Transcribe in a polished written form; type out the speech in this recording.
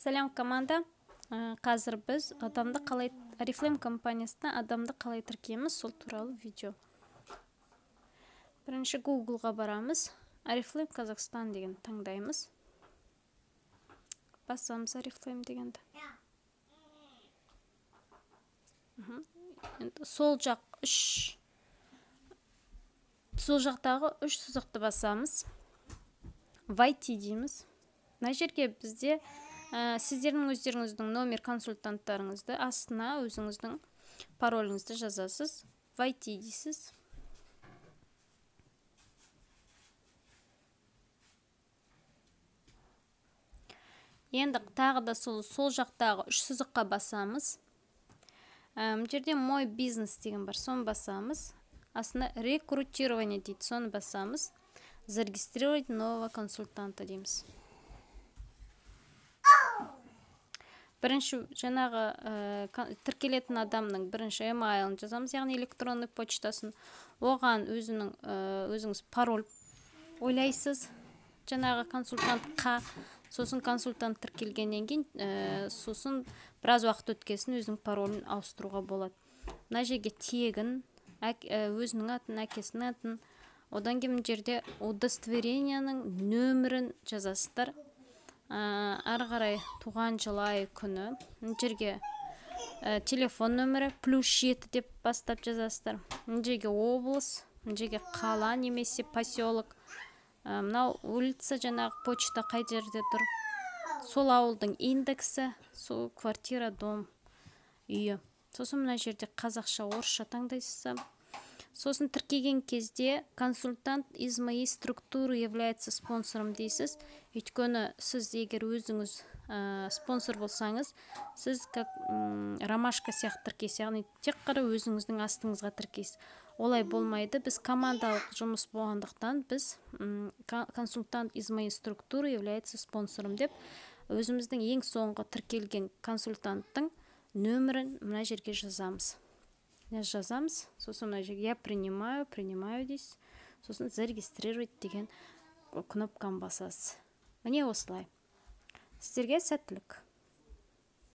Сәлем команда. Қазір біз Oriflame компаниясына адамды қалай тіркейміз, сол туралы видео. Бірінші Google-ға барамыз. Oriflame Қазақстан деген таңдаймыз. Басамыз Oriflame дегенді. Сол жақтағы үш сызықты басамыз. Войти дейміз. Мына жерге бізде сіздердің өздеріңіздің номер консультанттарыңызды астына өзіңіздің пароліңізді жазасыз. Войти дейсіз. Енді тағы да сол жақтағы үш сызыққа басамыз. Бұл жерде мой бизнес деген бар, соны басамыз. Астына рекрутирование дейді, соны басамыз. Зарегистрировать нового консультанта дейміз. Бірінші жаңағы тіркелетін адамның бірінші email'ын жазамыз, яғни электронный почтасын. Оған өзіңіз пароль ойлайсыз жаңағы консультантқа. Сосын консультант тіркелгеннен кейін, сосын біраз уақыт өткесін өзінің паролін ауыстыруға болады. Мына жерге тегін, өзінің атын, әкесінің атын, одан кейін жерде удостоверениенің нөмірін жазасыздар. Ары қарай туған жыл, ай, күні. Жерге телефон нөмірі +7 деп бастап жазасыздар. Жерге облыс, жерге қала немесе поселок. Мынау улица, жаңағы почта қай жерде тұр. Сол ауылдың индексі, сол квартира, дом, үйі. Сосын мына жерде қазақша, орысша таңдайсыз. Сосын тіркеген кезде консультант из моей структуры является спонсором дейсіз. Өйткені сіз егер өзіңіз спонсор болсаңыз, сіз как ромашка сияқты тіркейсіз, яғни тек қана өзіңіздің астыңызға тіркейсіз. Олай болмайды. Біз командалық жұмыс болғандықтан біз консультант из моей структуры является спонсором деп өзіміздің ең соңғы тіркелген консультанттың нөмірін мына жерге жазамыз. Жазамыз, сосын мына жерге я принимаю дейсіз. Сосын зарегистрировать деген кнопканы басасыз. Міне осылай. Сіздерге сәттілік.